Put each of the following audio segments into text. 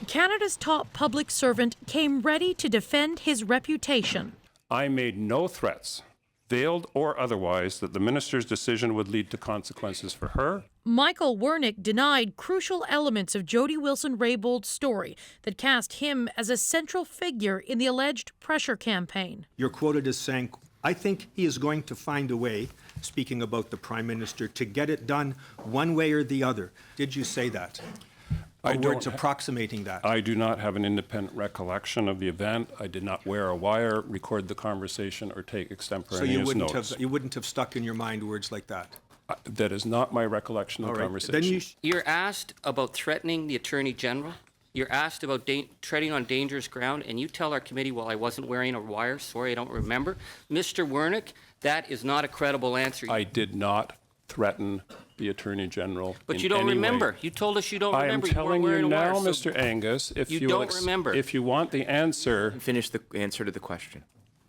Canada's top public servant came ready to defend his reputation. I made no threats, veiled or otherwise, that the minister's decision would lead to consequences for her. Michael Wernick denied crucial elements of Jodi Wilson-Raybould's story that cast him as a central figure in the alleged pressure campaign. You're quoted as saying, I think he is going to find a way, speaking about the Prime Minister, to get it done one way or the other. Did you say that? Words approximating that. I do not have an independent recollection of the event. I did not wear a wire, record the conversation, or take extemporaneous notes. So you wouldn't have stuck in your mind words like that? That is not my recollection of the conversation. Then You're asked about threatening the Attorney General. You're asked about treading on dangerous ground, and you tell our committee, well, I wasn't wearing a wire. Sorry, I don't remember. Mr. Wernick, that is not a credible answer. I did not threaten the Attorney General. But you don't remember. You told us you don't remember. I am telling you now, wire, Mr. Angus, if you don't remember. If you want the answer, finish the answer to the question.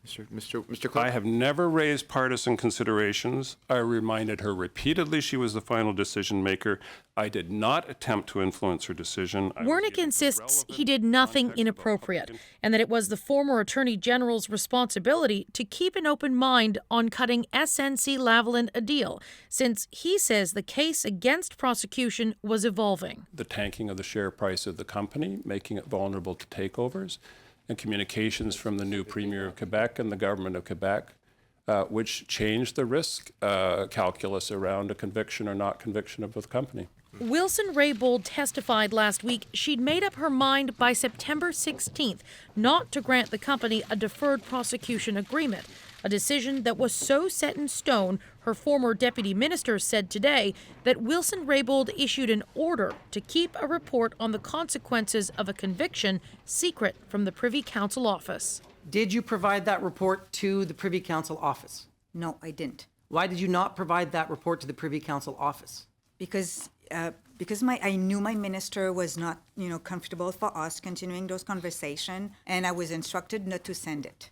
Mr. Clerk. I have never raised partisan considerations. I reminded her repeatedly she was the final decision maker. I did not attempt to influence her decision. Wernick insists he did nothing inappropriate and that it was the former Attorney General's responsibility to keep an open mind on cutting SNC-Lavalin a deal, since he says the case against prosecution was evolving. The tanking of the share price of the company, making it vulnerable to takeovers, and communications from the new Premier of Quebec and the Government of Quebec, which changed the risk calculus around a conviction or not conviction of the company. Wilson-Raybould testified last week she'd made up her mind by September 16th not to grant the company a deferred prosecution agreement, a decision that was so set in stone, her former deputy minister said today that Wilson-Raybould issued an order to keep a report on the consequences of a conviction secret from the Privy Council office. Did you provide that report to the Privy Council office? No, I didn't. Why did you not provide that report to the Privy Council office? Because I knew my minister was not, comfortable for us continuing those conversations, and I was instructed not to send it.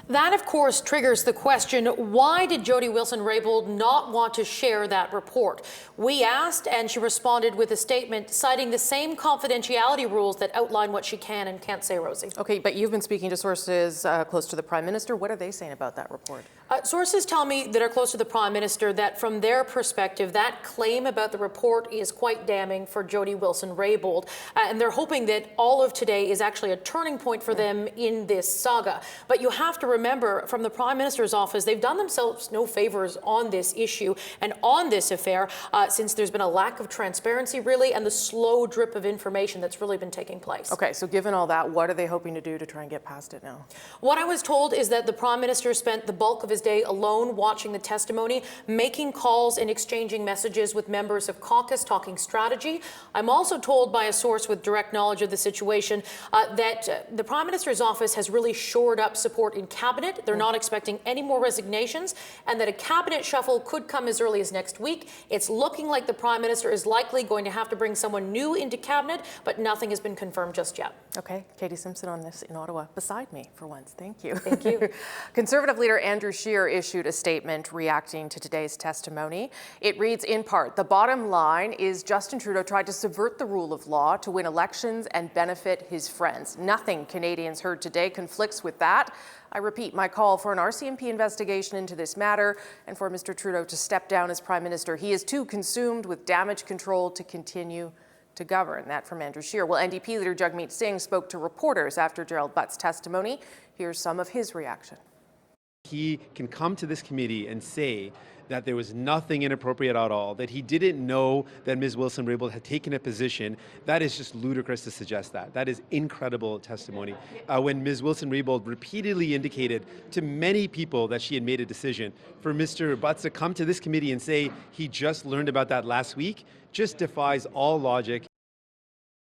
That, of course, triggers the question, why did Jodi Wilson-Raybould not want to share that report? We asked, and she responded with a statement citing the same confidentiality rules that outline what she can and can't say, Rosie. Okay, but you've been speaking to sources close to the Prime Minister. What are they saying about that report? Sources tell me that are close to the Prime Minister that from their perspective, that claim about the report is quite damning for Jodi Wilson-Raybould. And they're hoping that all of today is actually a turning point for them in this saga. But you have to remember, from the Prime Minister's office, they've done themselves no favors on this issue and on this affair since there's been a lack of transparency, really, and the slow drip of information that's really been taking place. Okay, so given all that, what are they hoping to do to try and get past it now? What I was told is that the Prime Minister spent the bulk of his day alone watching the testimony, making calls and exchanging messages with members of caucus, talking strategy. I'm also told by a source with direct knowledge of the situation that the Prime Minister's office has really shored up support in cabinet. They're not expecting any more resignations, and that a cabinet shuffle could come as early as next week. It's looking like the Prime Minister is likely going to have to bring someone new into cabinet, but nothing has been confirmed just yet. Okay, Katie Simpson on this in Ottawa, beside me for once. Thank you. Thank you. Conservative leader Andrew Scheer issued a statement reacting to today's testimony. It reads in part, the bottom line is Justin Trudeau tried to subvert the rule of law to win elections and benefit his friends. Nothing Canadians heard today conflicts with that. I repeat my call for an RCMP investigation into this matter and for Mr. Trudeau to step down as Prime Minister. He is too consumed with damage control to continue to govern. That from Andrew Scheer. Well, NDP leader Jagmeet Singh spoke to reporters after Gerald Butt's testimony. Here's some of his reaction. He can come to this committee and say that there was nothing inappropriate at all, that he didn't know that Ms. Wilson-Raybould had taken a position. That is just ludicrous to suggest that. That is incredible testimony. When Ms. Wilson-Raybould repeatedly indicated to many people that she had made a decision, for Mr. Butts to come to this committee and say he just learned about that last week just defies all logic.